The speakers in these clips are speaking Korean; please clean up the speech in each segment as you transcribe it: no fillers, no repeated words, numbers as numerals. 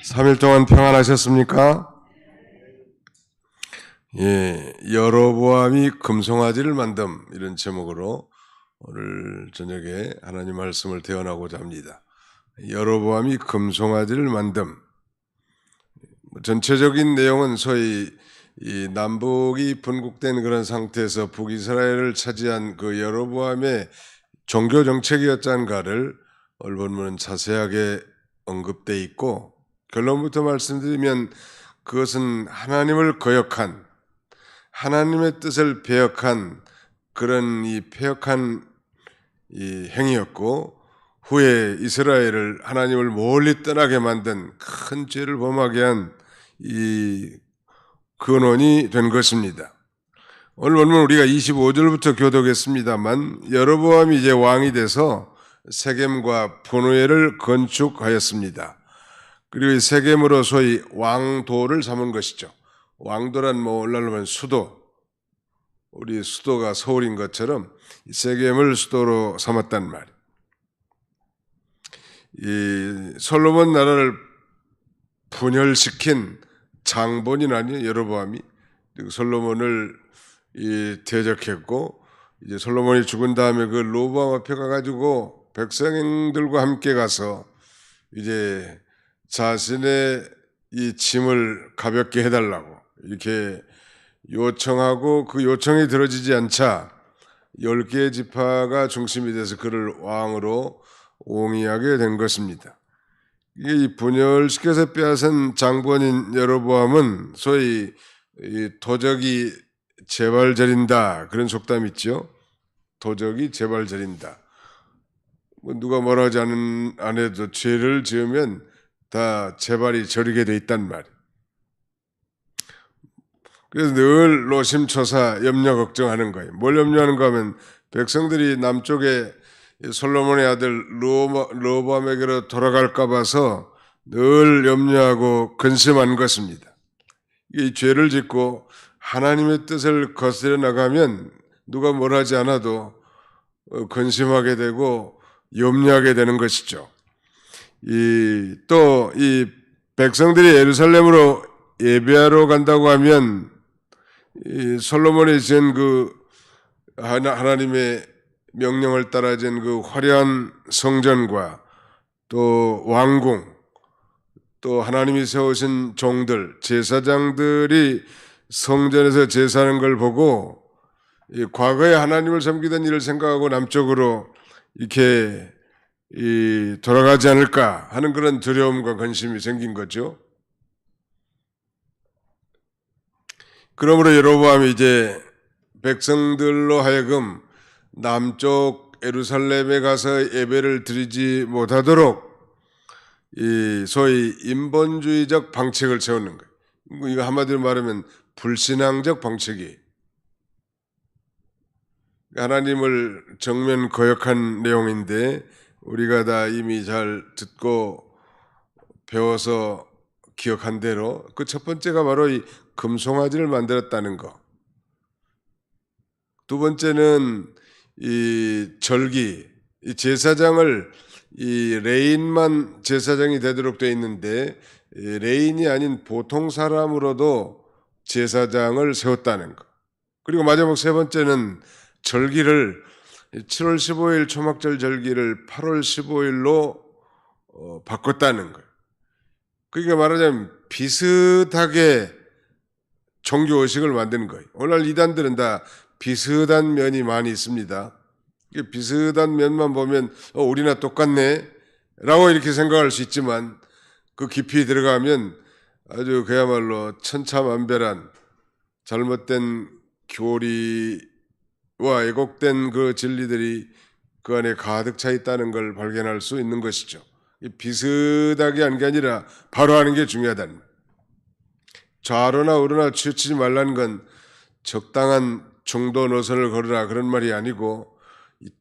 3일 동안 평안하셨습니까? 예, 여로보암이 금송아지를 만듦 이런 제목으로 오늘 저녁에 하나님 말씀을 대언하고자 합니다. 여로보암이 금송아지를 만듦. 전체적인 내용은 소위 이 남북이 분국된 그런 상태에서 북이스라엘을 차지한 그 여로보암의 종교 정책이었던가를 오늘 본문은 자세하게 언급돼 있고, 결론부터 말씀드리면 그것은 하나님을 거역한, 하나님의 뜻을 배역한 그런 이 패역한 이 행위였고, 후에 이스라엘을 하나님을 멀리 떠나게 만든 큰 죄를 범하게 한 이 근원이 된 것입니다. 오늘 본문 우리가 25절부터 교독했습니다만, 여로보암이 이제 왕이 돼서 세겜과 브누엘을 건축하였습니다. 그리고 이 세겜으로 소위 왕도를 삼은 것이죠. 왕도란 오늘날로 수도, 우리 수도가 서울인 것처럼 세겜을 수도로 삼았단 말이에요. 이 솔로몬 나라를 분열시킨 장본이라니 여로보암이 솔로몬을 대적했고, 이제 솔로몬이 죽은 다음에 그 로보암 앞에 가가지고 백성들과 함께 가서 이제 자신의 이 짐을 가볍게 해달라고 이렇게 요청하고, 그 요청이 들어지지 않자 10개의 지파가 중심이 돼서 그를 왕으로 옹이하게 된 것입니다. 이 분열시켜서 빼앗은 장본인 여로보암은 소위 이 도적이 제발 저린다 그런 속담이 있죠. 도적이 제발 저린다. 누가 뭐라 하지 안 해도 죄를 지으면 다 제발이 저리게 돼 있단 말이에요. 그래서 늘 노심초사 염려 걱정하는 거예요. 뭘 염려하는가 하면 백성들이 남쪽에 솔로몬의 아들 르호보암에게로 돌아갈까 봐서 늘 염려하고 근심한 것입니다. 이 죄를 짓고 하나님의 뜻을 거스려 나가면 누가 뭘 하지 않아도 근심하게 되고 염려하게 되는 것이죠. 또 이 백성들이 예루살렘으로 예배하러 간다고 하면 이 솔로몬이 지은 그 하나님의 명령을 따라 지은 그 화려한 성전과 또 왕궁, 또 하나님이 세우신 종들, 제사장들이 성전에서 제사하는 걸 보고 과거에 하나님을 섬기던 일을 생각하고 남쪽으로 이렇게 돌아가지 않을까 하는 그런 두려움과 근심이 생긴 거죠. 그러므로 여로보암이 이제 백성들로 하여금 남쪽 예루살렘에 가서 예배를 드리지 못하도록 이 소위 인본주의적 방책을 세우는 거예요. 이거 한마디로 말하면 불신앙적 방책이, 하나님을 정면 거역한 내용인데 우리가 다 이미 잘 듣고 배워서 기억한 대로 그 첫 번째가 바로 이 금송아지를 만들었다는 거. 두 번째는 이 절기, 이 제사장을 이 레인만 제사장이 되도록 되어 있는데 레인이 아닌 보통 사람으로도 제사장을 세웠다는 거. 그리고 마지막 세 번째는 절기를 7월 15일 초막절 절기를 8월 15일로 바꿨다는 거예요. 그러니까 말하자면 비슷하게 종교의식을 만드는 거예요. 오늘 이단들은 다 비슷한 면이 많이 있습니다. 비슷한 면만 보면 우리나 똑같네 라고 이렇게 생각할 수 있지만, 그 깊이 들어가면 아주 그야말로 천차만별한 잘못된 교리와 왜곡된 그 진리들이 그 안에 가득 차 있다는 걸 발견할 수 있는 것이죠. 비슷하게 하는 게 아니라 바로 하는 게 중요하다는 거예요. 좌로나 우로나 치우치지 말라는 건 적당한 중도 노선을 걸으라 그런 말이 아니고,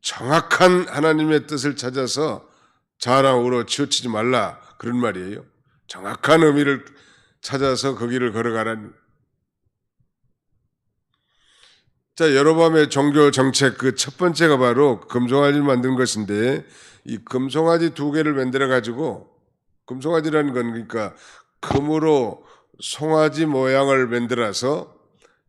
정확한 하나님의 뜻을 찾아서 좌나 우로 치우치지 말라 그런 말이에요. 정확한 의미를 찾아서 그 길을 걸어가라는. 자, 여로보암의 종교 정책 그 첫 번째가 바로 금송아지를 만든 것인데, 이 금송아지 2개를 만들어 가지고 금송아지라는 건 그러니까 금으로 송아지 모양을 만들어서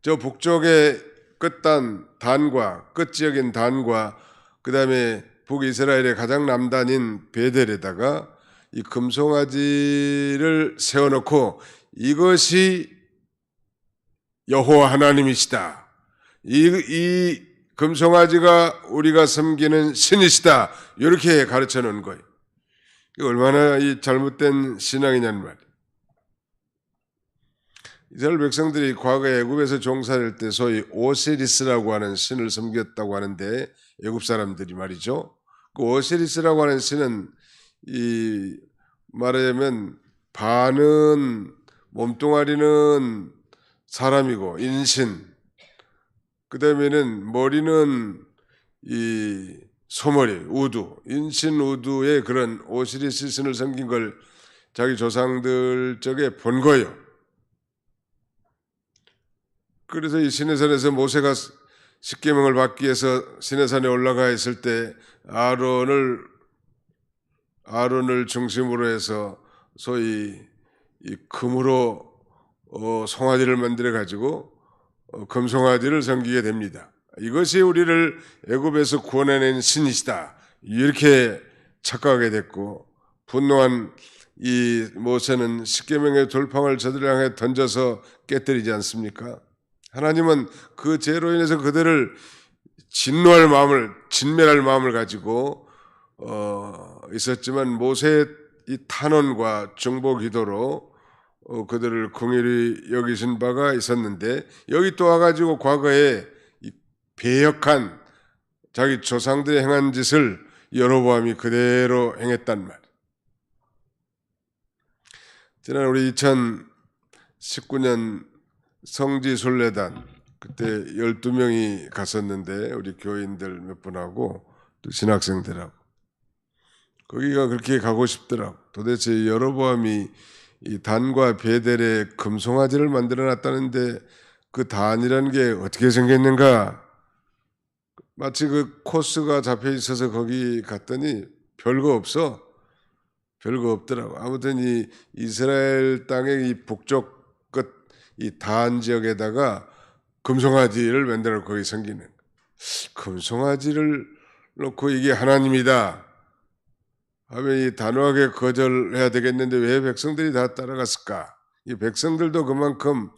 저 북쪽의 끝단 단과 끝지역인 단과 그다음에 북이스라엘의 가장 남단인 베델에다가 이 금송아지를 세워놓고 이것이 여호와 하나님이시다. 이 금송아지가 우리가 섬기는 신이시다. 이렇게 가르쳐 놓은 거예요. 이게 얼마나 이 잘못된 신앙이냐는 말이에요. 이스라엘 백성들이 과거에 애굽에서 종살이할 때 소위 오시리스라고 하는 신을 섬겼다고 하는데 애굽 사람들이 말이죠. 그 오시리스라고 하는 신은 이 말하자면 반은 몸뚱아리는 사람이고 인신, 그 다음에는 머리는 이 소머리, 우두, 인신 우두의 그런 오시리스 신을 섬긴 걸 자기 조상들 쪽에 본 거예요. 그래서 이 시내산에서 모세가 십계명을 받기 위해서 시내산에 올라가 있을 때 아론을 중심으로 해서 소위 이 금으로 송아지를 만들어 가지고 금송아지를 섬기게 됩니다. 이것이 우리를 애굽에서 구원해낸 신이시다. 이렇게 착각하게 됐고 분노한 이 모세는 십계명의 돌팡을 저들을 향해 던져서 깨뜨리지 않습니까? 하나님은 그 죄로 인해서 그들을 진노할 마음을, 진멸할 마음을 가지고 있었지만 모세의 이 탄원과 중보 기도로 그들을 긍휼히 여기신 바가 있었는데 여기 또 와가지고 과거에 이 배역한 자기 조상들이 행한 짓을 여로보암이 그대로 행했단 말이에요. 지난 우리 2019년 성지순례단 그때 12명이 갔었는데 우리 교인들 몇 분하고 또 신학생들하고 거기가 그렇게 가고 싶더라고. 도대체 여로보암이 이 단과 베델에 금송아지를 만들어 놨다는데 그 단이라는 게 어떻게 생겼는가? 마치 그 코스가 잡혀 있어서 거기 갔더니 별거 없어. 별거 없더라고. 아무튼 이 이스라엘 땅의 이 북쪽 끝 이 단 지역에다가 금송아지를 만들어 거기 섬기는. 금송아지를 놓고 이게 하나님이다 하면 이 단호하게 거절해야 되겠는데 왜 백성들이 다 따라갔을까? 이 백성들도 그만큼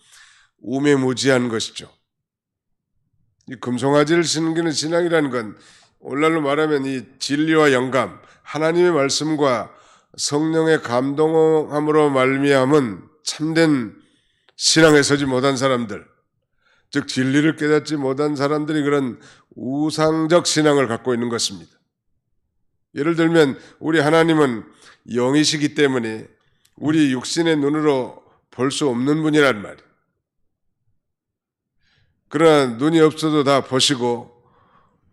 우매무지한 것이죠. 이 금송아지를 섬기는 신앙이라는 건 오늘날로 말하면 이 진리와 영감, 하나님의 말씀과 성령의 감동함으로 말미암은 참된 신앙에 서지 못한 사람들, 즉 진리를 깨닫지 못한 사람들이 그런 우상적 신앙을 갖고 있는 것입니다. 예를 들면 우리 하나님은 영이시기 때문에 우리 육신의 눈으로 볼 수 없는 분이란 말이에요. 그러나 눈이 없어도 다 보시고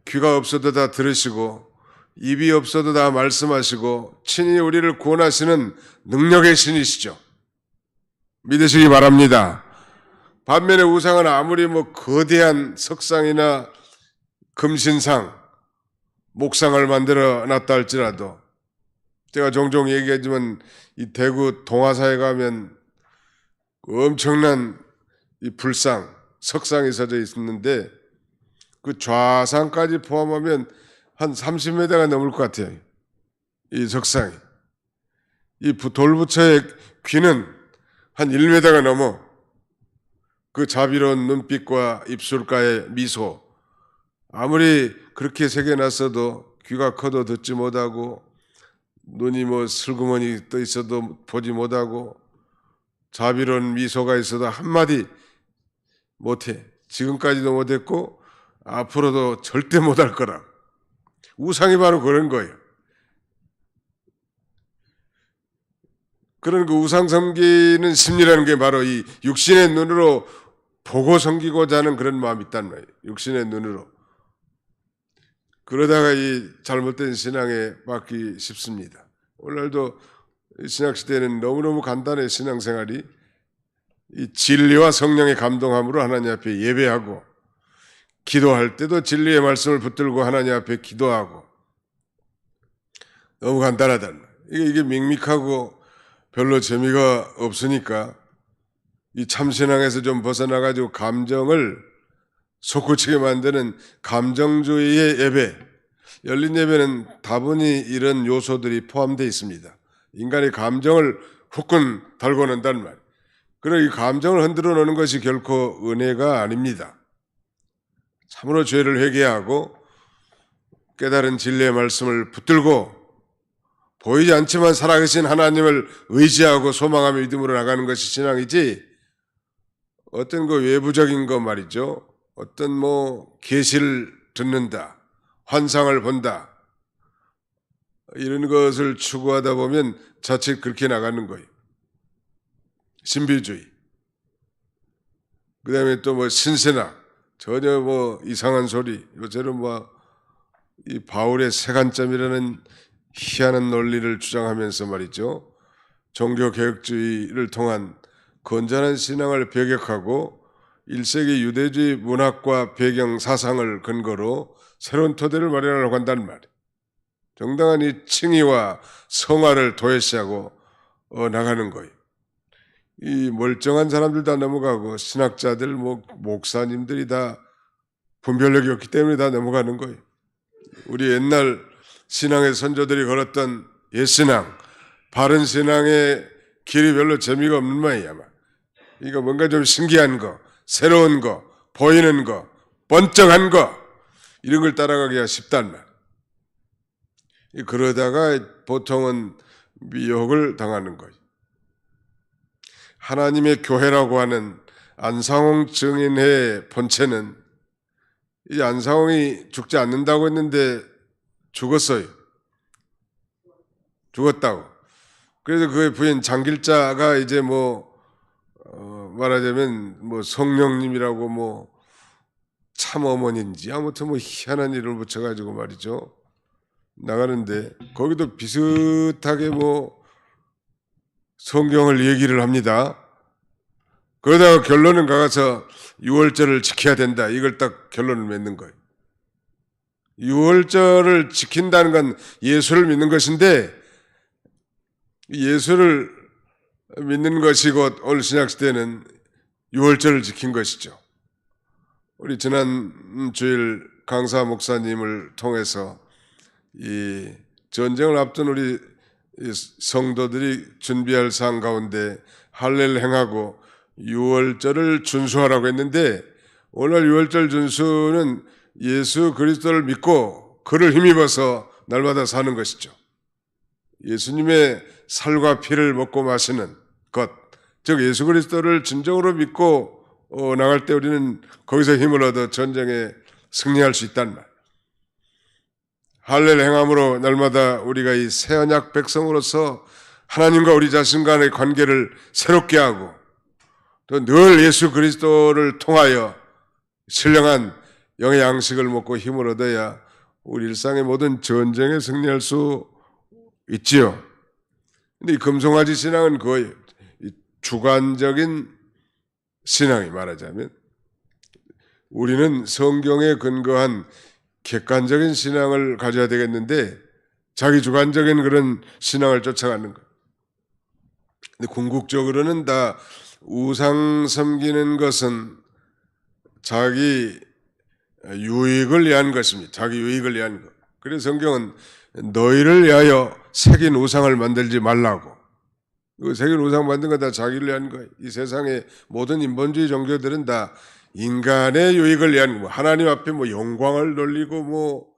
귀가 없어도 다 들으시고 입이 없어도 다 말씀하시고 친히 우리를 구원하시는 능력의 신이시죠. 믿으시기 바랍니다. 반면에 우상은 아무리 거대한 석상이나 금신상, 목상을 만들어 놨다 할지라도 제가 종종 얘기하지만 이 대구 동화사에 가면 엄청난 이 불상, 석상이 서져 있는데 그 좌상까지 포함하면 한 30m가 넘을 것 같아요. 이 석상이. 이 돌부처의 귀는 한 1m가 넘어. 그 자비로운 눈빛과 입술가의 미소. 아무리 그렇게 새겨놨어도 귀가 커도 듣지 못하고 눈이 슬그머니 떠 있어도 보지 못하고 자비로운 미소가 있어도 한마디 못해. 지금까지도 못했고 앞으로도 절대 못할 거라. 우상이 바로 그런 거예요. 그런 그 우상 섬기는 심리라는 게 바로 이 육신의 눈으로 보고 섬기고자 하는 그런 마음이 있단 말이에요. 육신의 눈으로. 그러다가 이 잘못된 신앙에 빠지기 쉽습니다. 오늘날도 신약시대에는 너무너무 간단해 신앙생활이 이 진리와 성령의 감동함으로 하나님 앞에 예배하고 기도할 때도 진리의 말씀을 붙들고 하나님 앞에 기도하고 너무 간단하다. 이게 밍밍하고 별로 재미가 없으니까 이 참신앙에서 좀 벗어나가지고 감정을 솟구치게 만드는 감정주의의 예배, 열린 예배는 다분히 이런 요소들이 포함되어 있습니다. 인간의 감정을 후끈 달고 논다는 말. 그러나 이 감정을 흔들어 놓는 것이 결코 은혜가 아닙니다. 참으로 죄를 회개하고 깨달은 진리의 말씀을 붙들고 보이지 않지만 살아계신 하나님을 의지하고 소망하며 믿음으로 나가는 것이 신앙이지, 어떤 그 외부적인 거 말이죠. 어떤 계시를 듣는다, 환상을 본다, 이런 것을 추구하다 보면 자칫 그렇게 나가는 거예요. 신비주의. 그 다음에 또 신세나, 전혀 이상한 소리. 요새는 이 바울의 세간점이라는 희한한 논리를 주장하면서 말이죠. 종교개혁주의를 통한 건전한 신앙을 배격하고 1세기 유대주의 문학과 배경 사상을 근거로 새로운 토대를 마련하려고 한다는 말이에요. 정당한 이 칭의와 성화를 도외시하고 나가는 거예요. 이 멀쩡한 사람들 다 넘어가고 신학자들, 목사님들이 다 분별력이 없기 때문에 다 넘어가는 거예요. 우리 옛날 신앙의 선조들이 걸었던 옛신앙, 바른 신앙의 길이 별로 재미가 없는 모양이야. 이거 뭔가 좀 신기한 거, 새로운 거, 보이는 거, 번쩍한 거, 이런 걸 따라가기가 쉽단 말. 그러다가 보통은 미혹을 당하는 거예요. 하나님의 교회라고 하는 안상홍 증인의 본체는, 이 안상홍이 죽지 않는다고 했는데 죽었어요. 죽었다고. 그래서 그의 부인 장길자가 이제 말하자면 성령님이라고 참어머니인지 아무튼 희한한 이름을 붙여가지고 말이죠. 나가는데 거기도 비슷하게 성경을 얘기를 합니다. 그러다가 결론은 가서 6월절을 지켜야 된다. 이걸 딱 결론을 맺는 거예요. 6월절을 지킨다는 건 예수를 믿는 것인데, 예수를 믿는 것이 곧 오늘 신약시대는 6월절을 지킨 것이죠. 우리 지난 주일 강사 목사님을 통해서 이 전쟁을 앞둔 우리 성도들이 준비할 사항 가운데 할례를 행하고 6월절을 준수하라고 했는데, 오늘 6월절 준수는 예수 그리스도를 믿고 그를 힘입어서 날마다 사는 것이죠. 예수님의 살과 피를 먹고 마시는 것, 즉 예수 그리스도를 진정으로 믿고 나갈 때 우리는 거기서 힘을 얻어 전쟁에 승리할 수 있단 말. 할례를 행함으로 날마다 우리가 이 새언약 백성으로서 하나님과 우리 자신 간의 관계를 새롭게 하고, 또 늘 예수 그리스도를 통하여 신령한 영의 양식을 먹고 힘을 얻어야 우리 일상의 모든 전쟁에 승리할 수 있지요. 근데 이 금송아지 신앙은 거의 주관적인 신앙이 말하자면, 우리는 성경에 근거한 객관적인 신앙을 가져야 되겠는데 자기 주관적인 그런 신앙을 쫓아가는 거예요. 근데 궁극적으로는 다 우상 섬기는 것은 자기 유익을 위한 것입니다. 자기 유익을 위한 것. 그래서 성경은 너희를 위하여 새긴 우상을 만들지 말라고. 새긴 우상 만든 건 다 자기를 위한 거예요. 이 세상의 모든 인본주의 종교들은 다 인간의 유익을 위한 거. 하나님 앞에 영광을 돌리고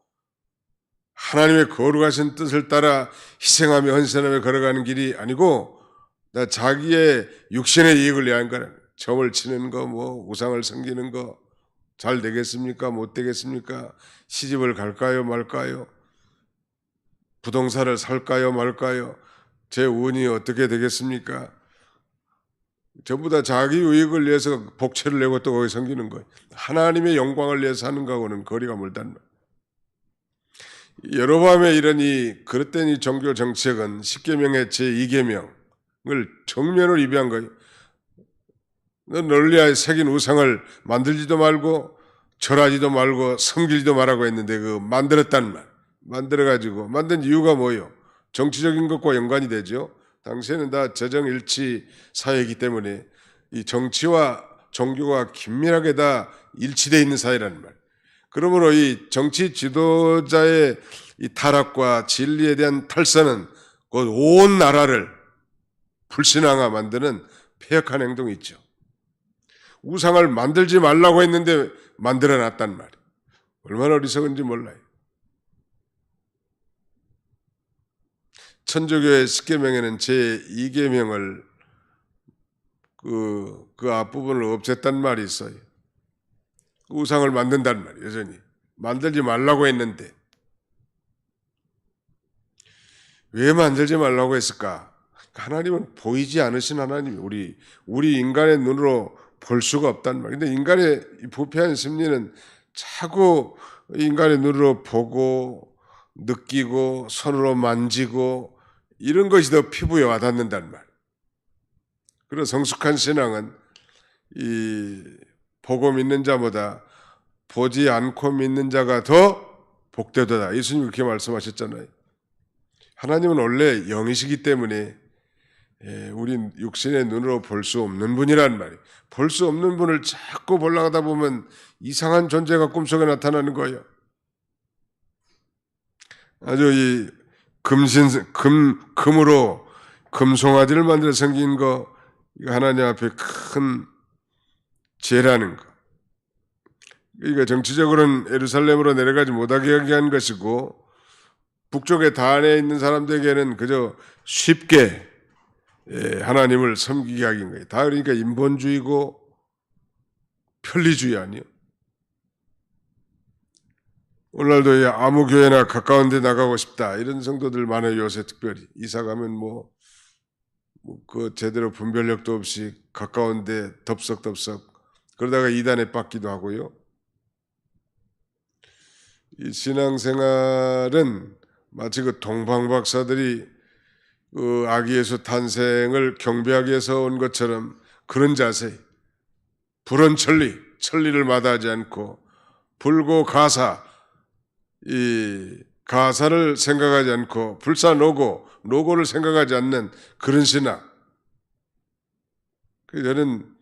하나님의 거룩하신 뜻을 따라 희생하며 헌신하며 걸어가는 길이 아니고 다 자기의 육신의 이익을 위한 거라. 점을 치는 거, 우상을 섬기는 거, 잘 되겠습니까? 못 되겠습니까? 시집을 갈까요? 말까요? 부동산을 살까요? 말까요? 제 운이 어떻게 되겠습니까? 전부 다 자기 유익을 위해서 복채를 내고 또 거기 섬기는 거예요. 하나님의 영광을 위해서 하는 거하고는 거리가 멀단 말이에요. 여로보암의 이런 그릇된 이 종교 정책은 10계명의 제2계명을 정면으로 위배한 거예요. 널 위하여 새긴 우상을 만들지도 말고 절하지도 말고 섬기지도 말라고 했는데 만들었단 말. 만들어가지고 만든 이유가 뭐예요? 정치적인 것과 연관이 되죠. 당시에는 다 재정일치 사회이기 때문에 이 정치와 종교가 긴밀하게 다 일치되어 있는 사회라는 말. 그러므로 이 정치 지도자의 이 타락과 진리에 대한 탈선은 곧 온 나라를 불신앙화 만드는 폐역한 행동이 있죠. 우상을 만들지 말라고 했는데 만들어 놨단 말이에요. 얼마나 어리석은지 몰라요. 천주교의 십계명에는 제2계명을 그 앞부분을 없앴단 말이 있어요. 우상을 만든단 말이에요. 여전히 만들지 말라고 했는데 왜 만들지 말라고 했을까? 하나님은 보이지 않으신 하나님, 우리 인간의 눈으로 볼 수가 없단 말이에요. 근데 인간의 부패한 심리는 자꾸 인간의 눈으로 보고 느끼고 손으로 만지고 이런 것이 더 피부에 와닿는단 말이에요. 그래서 성숙한 신앙은 이 보고 믿는 자보다 보지 않고 믿는 자가 더 복되도다. 예수님 그렇게 말씀하셨잖아요. 하나님은 원래 영이시기 때문에 우린 육신의 눈으로 볼 수 없는 분이란 말이에요. 볼 수 없는 분을 자꾸 보려고 하다 보면 이상한 존재가 꿈속에 나타나는 거예요. 아주 이 금으로 금송아지를 만들어 생긴 거, 이거 하나님 앞에 큰 죄라는 거. 이거 정치적으로는 예루살렘으로 내려가지 못하게 하게 한 것이고, 북쪽의 단에 있는 사람들에게는 그저 쉽게 하나님을 섬기게 하긴 거예요. 다 그러니까 인본주의고 편리주의 아니에요. 오늘날도 아무 교회나 가까운 데 나가고 싶다 이런 성도들 많아요. 요새 특별히 이사 가면 그 제대로 분별력도 없이 가까운 데 덥석덥석 그러다가 이단에 빠기도 하고요. 이 신앙생활은 마치 그 동방 박사들이 그 아기 예수 탄생을 경배하기 위해서 온 것처럼 그런 자세. 불은 천리를 마다하지 않고 불고 가사, 이 가사를 생각하지 않고 노고를 생각하지 않는 그런 신앙. 저는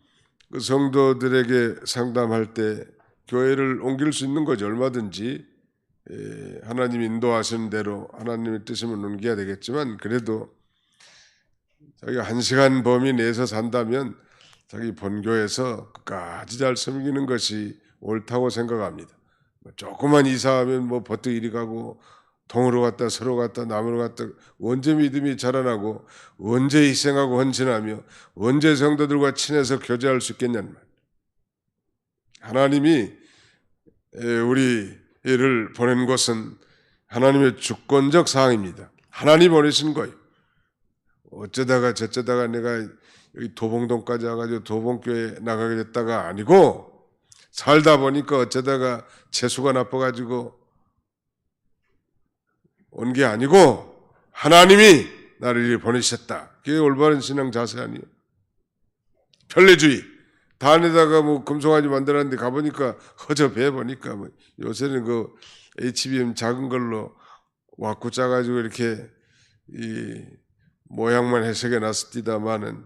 그 성도들에게 상담할 때 교회를 옮길 수 있는 거죠. 얼마든지 하나님이 인도하시는 대로 하나님의 뜻이면 옮겨야 되겠지만 그래도 자기가 1시간 범위 내에서 산다면 자기 본교에서 끝까지 잘 섬기는 것이 옳다고 생각합니다. 조금만 이사하면 버뜩 이리 가고 동으로 갔다 서로 갔다 남으로 갔다 언제 믿음이 자라나고 언제 희생하고 헌신하며 언제 성도들과 친해서 교제할 수 있겠냐는 말. 하나님이 우리를 보낸 것은 하나님의 주권적 사항입니다. 하나님 보내신 거예요. 어쩌다가 저쩌다가 내가 여기 도봉동까지 와가지고 도봉교회 나가게 됐다가 아니고 살다 보니까 어쩌다가 재수가 나빠가지고 온 게 아니고 하나님이 나를 이리 보내셨다. 그게 올바른 신앙 자세 아니에요. 편리주의. 단에다가 금송아지 만들었는데 가보니까 허접해 보니까 요새는 그 HBM 작은 걸로 와꾸 짜가지고 이렇게 이 모양만 해석해 놨습니다만은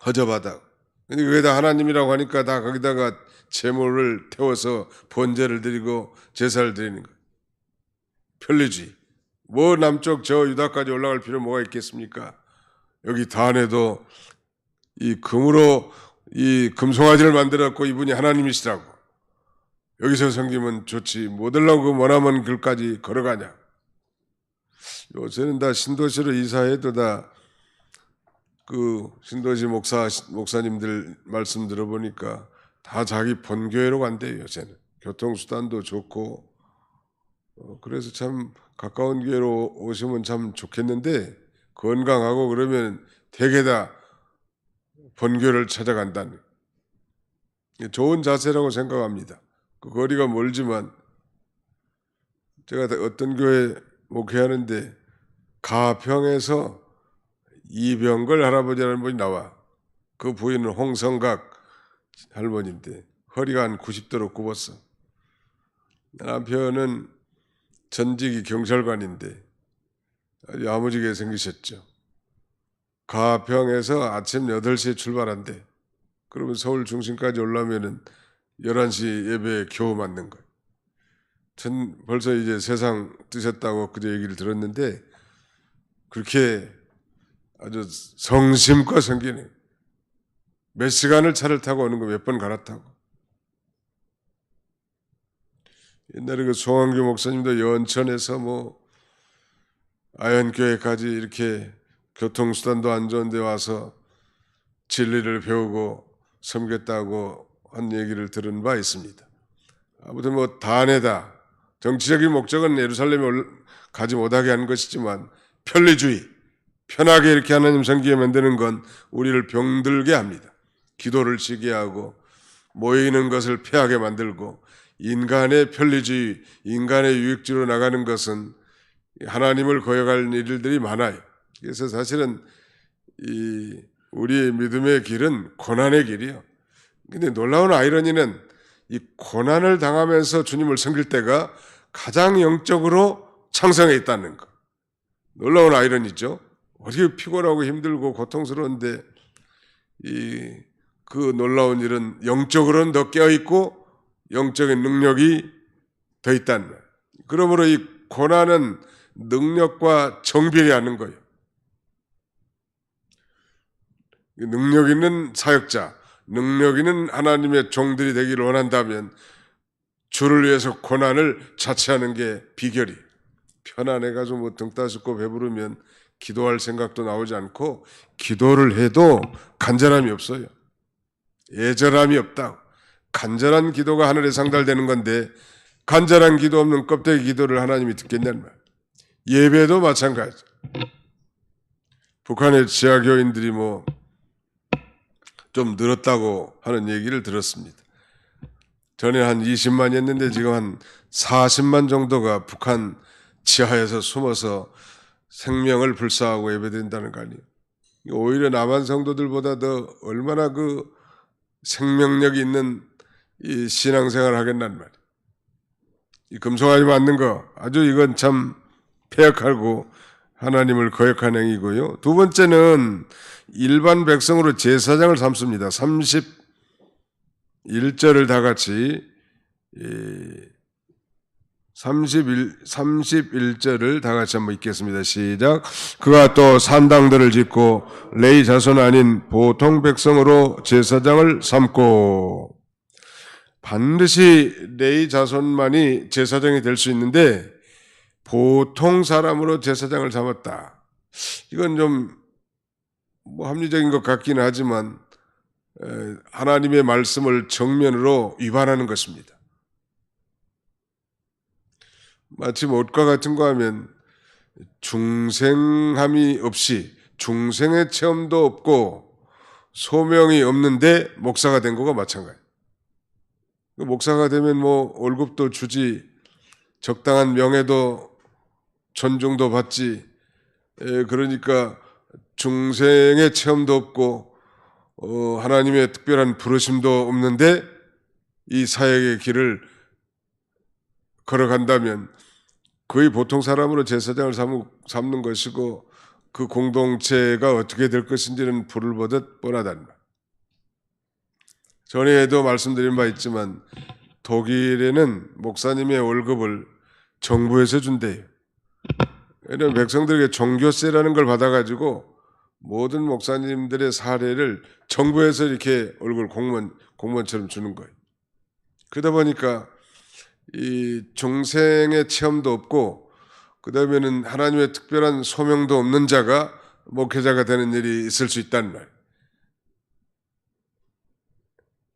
허접하다. 근데 거기다 하나님이라고 하니까 다 거기다가 제물을 태워서 번제를 드리고 제사를 드리는 거예요. 편리주의. 남쪽 저 유다까지 올라갈 필요 뭐가 있겠습니까? 여기 단에도 이 금으로 이 금송아지를 만들었고 이분이 하나님이시라고. 여기서 섬기면 좋지. 못 하려고 머나먼 길까지 걸어가냐. 요새는 다 신도시로 이사해도 다 그 신도시 목사님들 말씀 들어보니까 다 자기 본교회로 간대요. 요새는 교통수단도 좋고 그래서 참 가까운 교회로 오시면 참 좋겠는데 건강하고 그러면 대개 다 본교를 찾아간다는 좋은 자세라고 생각합니다. 그 거리가 멀지만 제가 어떤 교회 목회하는데 가평에서 이병걸 할아버지라는 분이 나와. 그 부인은 홍성각 할머니인데 허리가 한 90도로 굽었어. 남편은 전직이 경찰관인데 아주 야무지게 생기셨죠. 가평에서 아침 8시에 출발한대. 그러면 서울 중심까지 오려면은 11시 예배에 겨우 맞는 거예요. 전 벌써 이제 세상 뜨셨다고 그제 얘기를 들었는데 그렇게 아주 성심껏 섬기네. 몇 시간을 차를 타고 오는 거 몇 번 갈아타고. 옛날에 그 송한규 목사님도 연천에서 뭐 아현교회까지 이렇게 교통수단도 안 좋은데 와서 진리를 배우고 섬겼다고 한 얘기를 들은 바 있습니다. 아무튼 뭐 단에다 정치적인 목적은 예루살렘에 가지 못하게 하는 것이지만 편리주의, 편하게 이렇게 하나님 섬기게 만드는 건 우리를 병들게 합니다. 기도를 쉬게 하고 모이는 것을 폐하게 만들고 인간의 편리주의, 인간의 유익주의로 나가는 것은 하나님을 거역할 일들이 많아요. 그래서 사실은 우리의 믿음의 길은 고난의 길이요. 근데 놀라운 아이러니는 이 고난을 당하면서 주님을 섬길 때가 가장 영적으로 창성해 있다는 것. 놀라운 아이러니죠. 어떻게 피곤하고 힘들고 고통스러운데 그 놀라운 일은 영적으로는 더 깨어있고 영적인 능력이 더 있다는 거예요. 그러므로 이 고난은 능력과 정비례하는 거예요. 능력 있는 사역자, 능력 있는 하나님의 종들이 되기를 원한다면 주를 위해서 고난을 자처하는 게 비결이. 편안해가지고 뭐 등 따숩고 배부르면 기도할 생각도 나오지 않고 기도를 해도 간절함이 없어요. 애절함이 없다고. 간절한 기도가 하늘에 상달되는 건데 간절한 기도 없는 껍데기 기도를 하나님이 듣겠냐는 말. 예배도 마찬가지. 북한의 지하교인들이 뭐 좀 늘었다고 하는 얘기를 들었습니다. 전에 한 20만이었는데 지금 한 40만 정도가 북한 지하에서 숨어서 생명을 불사하고 예배드린다는 거 아니에요. 오히려 남한 성도들보다 더 얼마나 그 생명력이 있는 이 신앙생활을 하겠단 말이에요. 이 금송아지 맞는 거 아주 이건 참 폐역하고 하나님을 거역한 행위고요. 두 번째는 일반 백성으로 제사장을 삼습니다. 31절을 다 같이 31절을 다 같이 한번 읽겠습니다. 시작. 그가 또 산당들을 짓고 레위 자손 아닌 보통 백성으로 제사장을 삼고. 반드시 레위 자손만이 제사장이 될 수 있는데 보통 사람으로 제사장을 삼았다. 이건 좀 뭐 합리적인 것 같기는 하지만 하나님의 말씀을 정면으로 위반하는 것입니다. 마치 옷과 같은 거 하면 중생함이 없이 중생의 체험도 없고 소명이 없는데 목사가 된 거가 마찬가지예요. 목사가 되면 뭐 월급도 주지, 적당한 명예도 존중도 받지. 그러니까 중생의 체험도 없고 하나님의 특별한 부르심도 없는데 이 사역의 길을 걸어간다면 거의 보통 사람으로 제사장을 삼는 것이고 그 공동체가 어떻게 될 것인지는 불을 보듯 뻔하다는 말. 전에도 말씀드린 바 있지만 독일에는 목사님의 월급을 정부에서 준대요. 왜냐하면 백성들에게 종교세라는 걸 받아가지고 모든 목사님들의 사례를 정부에서 이렇게 얼굴 공무원처럼 주는 거예요. 그러다 보니까 이 중생의 체험도 없고 그다음에는 하나님의 특별한 소명도 없는 자가 목회자가 되는 일이 있을 수 있다는 말.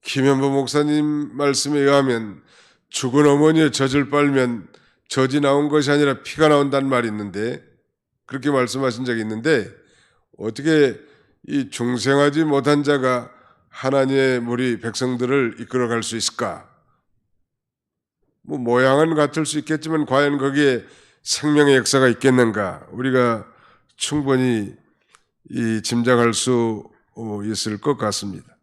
김현보 목사님 말씀에 의하면 죽은 어머니의 젖을 빨면 젖이 나온 것이 아니라 피가 나온다는 말이 있는데 그렇게 말씀하신 적이 있는데 어떻게 이 중생하지 못한 자가 하나님의 무리 백성들을 이끌어갈 수 있을까? 뭐 모양은 같을 수 있겠지만 과연 거기에 생명의 역사가 있겠는가? 우리가 충분히 짐작할 수 있을 것 같습니다.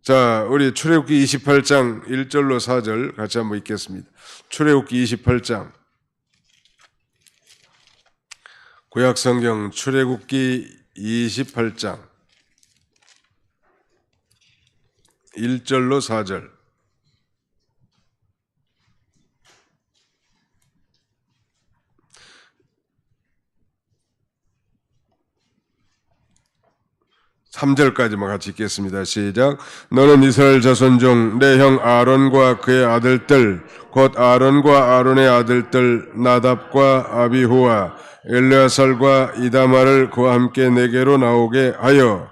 자, 우리 출애굽기 28장 1절로 4절 같이 한번 읽겠습니다. 출애굽기 28장 구약성경 출애굽기 28장 1절로 4절. (3절까지만) 같이 읽겠습니다. 시작. 너는 이스라엘 자손 중 내 형 아론과 그의 아들들 곧 아론과 아론의 아들들 나답과 아비후와 엘르아살과 이다말을 그와 함께 내게로 나오게 하여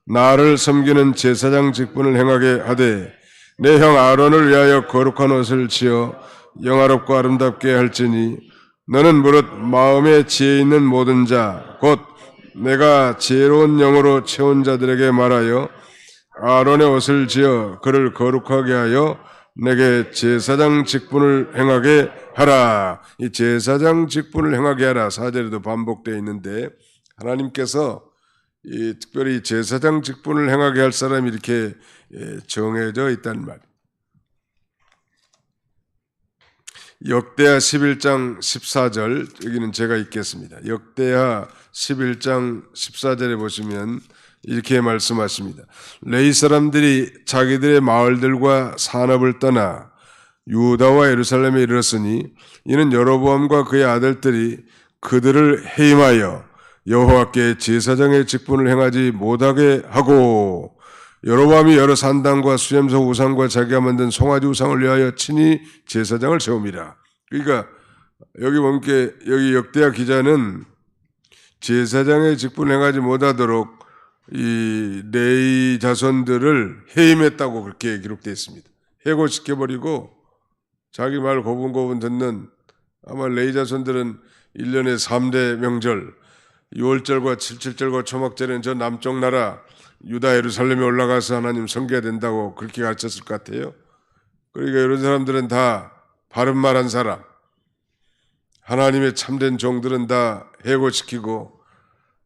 나를 섬기는 제사장 직분을 행하게 하되 내 형 아론을 위하여 거룩한 옷을 지어 영화롭고 아름답게 할지니 너는 무릇 마음에 지혜 있는 모든 자 곧 내가 지혜로운 영으로 채운 자들에게 말하여 아론의 옷을 지어 그를 거룩하게 하여 내게 제사장 직분을 행하게 하라. 이 제사장 직분을 행하게 하라 4절에도 반복되어 있는데 하나님께서 특별히 제사장 직분을 행하게 할 사람이 이렇게 정해져 있단 말이에요. 역대하 11장 14절 여기는 제가 읽겠습니다. 역대하 11장 14절에 보시면 이렇게 말씀하십니다. 레위 사람들이 자기들의 마을들과 산업을 떠나 유다와 예루살렘에 이르렀으니 이는 여로보암과 그의 아들들이 그들을 해임하여 여호와께 제사장의 직분을 행하지 못하게 하고 여로보암이 여러 산당과 수염소 우상과 자기가 만든 송아지 우상을 위하여 친히 제사장을 세웁니다. 그러니까 여기 보면 여기 역대하 기자는 제사장의 직분을 행하지 못하도록 이 레위 자손들을 해임했다고 그렇게 기록되어 있습니다. 해고시켜버리고 자기 말 고분고분 듣는 아마 레위 자손들은 1년에 3대 명절 6월절과 7.7절과 초막절에는 저 남쪽 나라 유다 예루살렘에 올라가서 하나님 섬겨야 된다고 그렇게 가르쳤을 것 같아요. 그러니까 이런 사람들은 다 바른 말한 사람, 하나님의 참된 종들은 다 해고시키고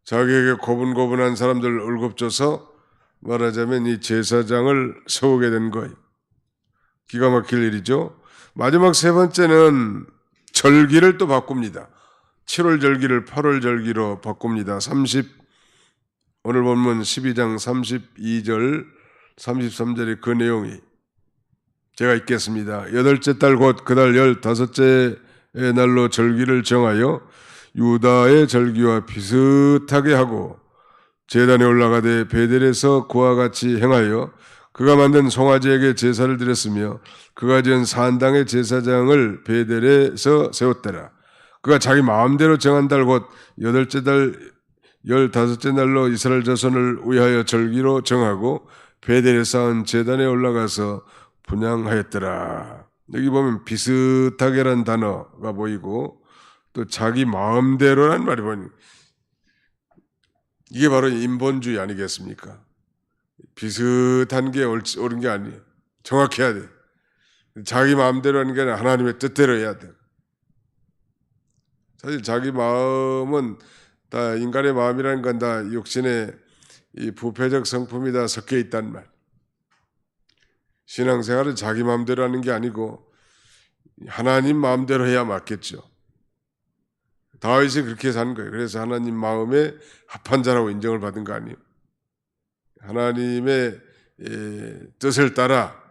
자기에게 고분고분한 사람들 월급줘서 말하자면 이 제사장을 세우게 된 거예요. 기가 막힐 일이죠. 마지막 세 번째는 절기를 또 바꿉니다. 7월 절기를 8월 절기로 바꿉니다. 오늘 본문 12장 32절 33절의 그 내용이 제가 읽겠습니다. 8째 달 곧 그달 15째 날로 절기를 정하여 유다의 절기와 비슷하게 하고 제단에 올라가되 베델에서 그와 같이 행하여 그가 만든 송아지에게 제사를 드렸으며 그가 지은 산당의 제사장을 베델에서 세웠더라. 그가 자기 마음대로 정한 달 곧 8째 달 15째 날로 이스라엘 자손을 위하여 절기로 정하고 베델에 쌓은 제단에 올라가서 분향하였더라. 여기 보면 비슷하게란 단어가 보이고 또 자기 마음대로란 말이 보니 이게 바로 인본주의 아니겠습니까? 비슷한 게 옳은 게 아니에요. 정확해야 돼. 자기 마음대로 하는 게 아니라 하나님의 뜻대로 해야 돼. 사실 자기 마음은 다 인간의 마음이라는 건 다 육신의 이 부패적 성품이 다 섞여 있단 말. 신앙생활은 자기 마음대로 하는 게 아니고 하나님 마음대로 해야 맞겠죠. 다윗이 그렇게 산 거예요. 그래서 하나님 마음에 합한 자라고 인정을 받은 거 아니에요. 하나님의 뜻을 따라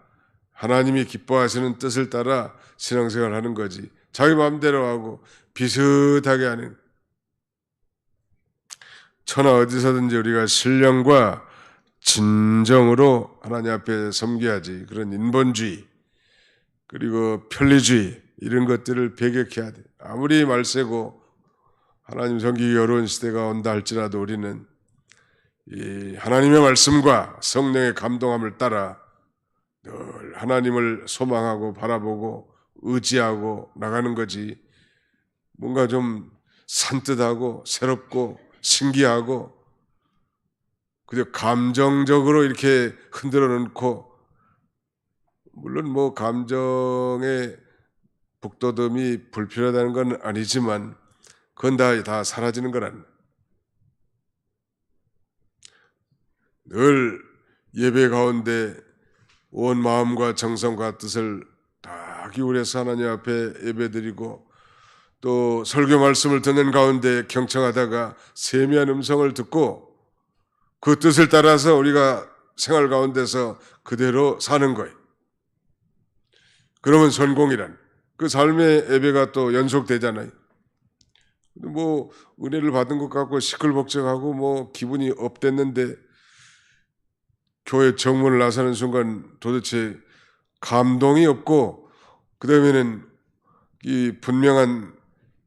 하나님이 기뻐하시는 뜻을 따라 신앙생활을 하는 거지. 자기 마음대로 하고 비슷하게 하는. 천하 어디서든지 우리가 신령과 진정으로 하나님 앞에 섬겨야지. 그런 인본주의 그리고 편리주의 이런 것들을 배격해야 돼. 아무리 말세고 하나님 섬기기 어려운 시대가 온다 할지라도 우리는 이 하나님의 말씀과 성령의 감동함을 따라 늘 하나님을 소망하고 바라보고 의지하고 나가는 거지. 뭔가 좀 산뜻하고 새롭고 신기하고 그저 감정적으로 이렇게 흔들어 놓고, 물론 뭐 감정의 북돋움이 불필요하다는 건 아니지만 그건 다 사라지는 거란. 늘 예배 가운데 온 마음과 정성과 뜻을 다 기울여서 하나님 앞에 예배드리고 또 설교 말씀을 듣는 가운데 경청하다가 세미한 음성을 듣고 그 뜻을 따라서 우리가 생활 가운데서 그대로 사는 거예요. 그러면 성공이란 그 삶의 예배가 또 연속되잖아요. 뭐 은혜를 받은 것 같고 시끌벅적하고 뭐 기분이 업됐는데 교회 정문을 나서는 순간 도대체 감동이 없고 그다음에는 이 분명한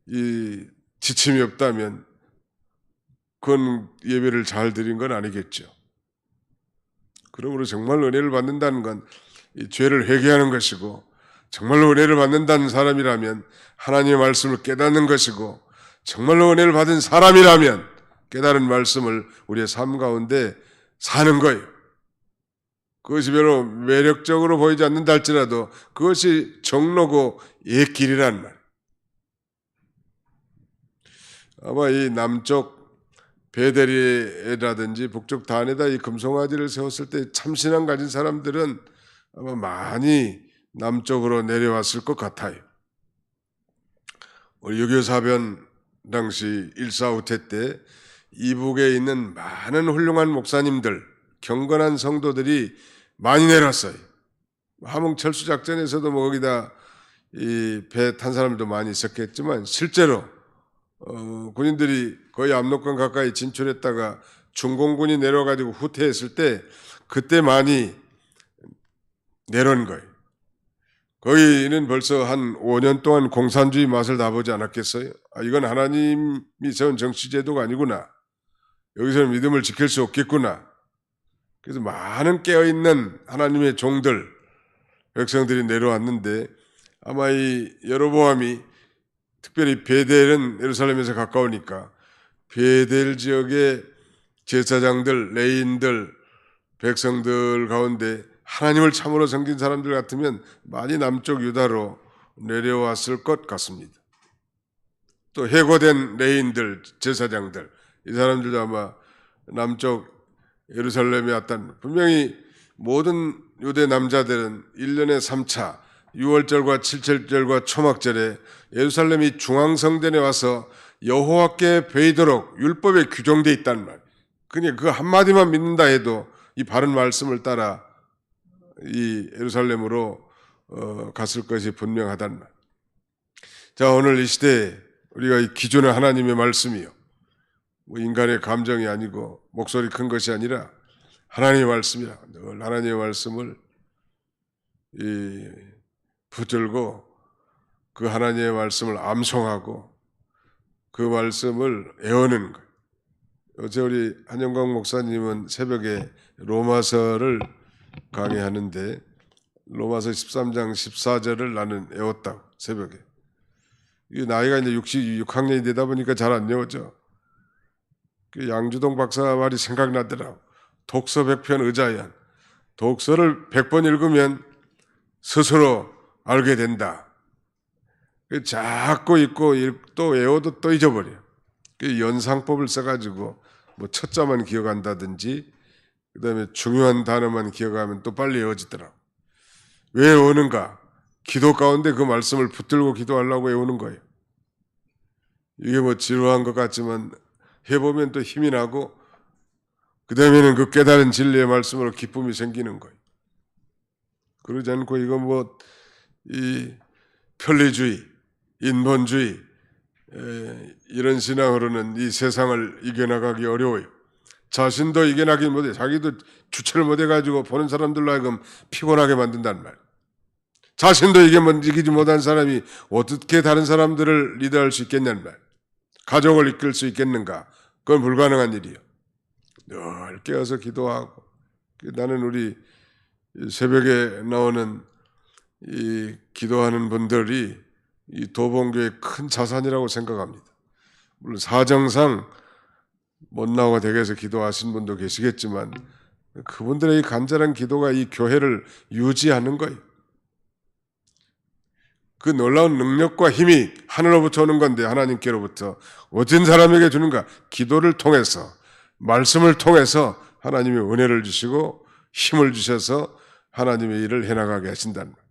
이 지침이 없다면 그건 예배를 잘 드린 건 아니겠죠. 그러므로 정말 은혜를 받는다는 건 이 죄를 회개하는 것이고 정말로 은혜를 받는다는 사람이라면 하나님의 말씀을 깨닫는 것이고 정말로 은혜를 받은 사람이라면 깨달은 말씀을 우리의 삶 가운데 사는 거예요. 그것이 별로 매력적으로 보이지 않는다 할지라도 그것이 정로고 옛길이란 말. 아마 이 남쪽 베델이라든지 북쪽 단에다 이 금송아지를 세웠을 때 참신함 가진 사람들은 아마 많이 남쪽으로 내려왔을 것 같아요. 우리 6.25 사변 당시 1.4 후퇴 때 이북에 있는 많은 훌륭한 목사님들, 경건한 성도들이 많이 내려왔어요. 함흥철수작전에서도 뭐 거기다 이 배 탄 사람도 많이 있었겠지만 실제로 군인들이 거의 압록강 가까이 진출했다가 중공군이 내려가지고 후퇴했을 때 그때 많이 내려온 거예요. 거기는 벌써 한 5년 동안 공산주의 맛을 다 보지 않았겠어요? 이건 하나님이 세운 정치제도가 아니구나. 여기서는 믿음을 지킬 수 없겠구나. 그래서 많은 깨어있는 하나님의 종들, 백성들이 내려왔는데 아마 이 여로보암이 특별히 베델은 예루살렘에서 가까우니까 베델 지역의 제사장들, 레인들, 백성들 가운데 하나님을 참으로 섬긴 사람들 같으면 많이 남쪽 유다로 내려왔을 것 같습니다. 또 해고된 레인들, 제사장들, 이 사람들도 아마 남쪽 예루살렘에 왔던 분명히 모든 유대 남자들은 1년에 3차 6월절과 7절과 초막절에 예루살렘이 중앙성전에 와서 여호와께 배이도록 율법에 규정되어 있다는 말. 그냥 그 한마디만 믿는다 해도 이 바른 말씀을 따라 이 예루살렘으로 갔을 것이 분명하단 말. 자, 오늘 이 시대에 우리가 이 기존의 하나님의 말씀이요, 뭐 인간의 감정이 아니고 목소리 큰 것이 아니라 하나님의 말씀이라 늘 하나님의 말씀을 붙들고 그 하나님의 말씀을 암송하고 그 말씀을 애우는 거예요. 어제 우리 한영광 목사님은 새벽에 로마서를 강의하는데 로마서 13장 14절을 나는 애웠다고 새벽에. 이 나이가 이제 66학년이 되다 보니까 잘 안 외워져. 그 양주동 박사 말이 생각나더라고. 독서 100편 의자연. 독서를 100번 읽으면 스스로 알게 된다. 자꾸 읽고 또 외워도 또 잊어버려. 그 연상법을 써가지고 뭐 첫자만 기억한다든지 그다음에 중요한 단어만 기억하면 또 빨리 외워지더라고. 왜 외우는가? 기도 가운데 그 말씀을 붙들고 기도하려고 외우는 거예요. 이게 뭐 지루한 것 같지만 해보면 또 힘이 나고 그 다음에는 그 깨달은 진리의 말씀으로 기쁨이 생기는 거예요. 그러지 않고 이거 뭐 이 편리주의, 인본주의 이런 신앙으로는 이 세상을 이겨나가기 어려워요. 자신도 이겨나기 못해, 자기도 주체를 못해가지고 보는 사람들로 하여금 피곤하게 만든다는 말. 자신도 이기지 못한 사람이 어떻게 다른 사람들을 리드할 수 있겠냐는 말. 가족을 이끌 수 있겠는가? 그건 불가능한 일이에요. 늘 깨어서 기도하고. 나는 우리 새벽에 나오는 이 기도하는 분들이 이 도봉교의 큰 자산이라고 생각합니다. 물론 사정상 못 나오고 댁에서 기도하신 분도 계시겠지만 그분들의 이 간절한 기도가 이 교회를 유지하는 거예요. 그 놀라운 능력과 힘이 하늘로부터 오는 건데 하나님께로부터 어떤 사람에게 주는가? 기도를 통해서, 말씀을 통해서 하나님의 은혜를 주시고 힘을 주셔서 하나님의 일을 해나가게 하신다는 거예요.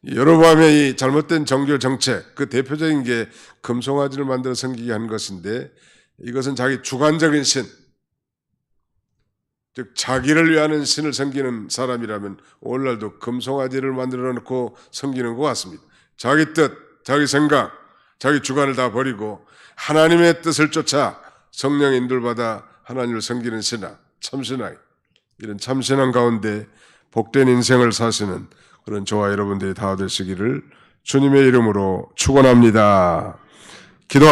여로보암의 이 잘못된 종교 정책, 그 대표적인 게 금송아지를 만들어 섬기게 한 것인데 이것은 자기 주관적인 신, 즉 자기를 위하는 신을 섬기는 사람이라면 오늘날도 금송아지를 만들어 놓고 섬기는 것 같습니다. 자기 뜻, 자기 생각, 자기 주관을 다 버리고 하나님의 뜻을 쫓아 성령의 인도를 받아 하나님을 섬기는 신앙, 참신앙, 이런 참신앙 가운데 복된 인생을 사시는 그런 저와 여러분들이 다 되시기를 주님의 이름으로 축원합니다. 기도.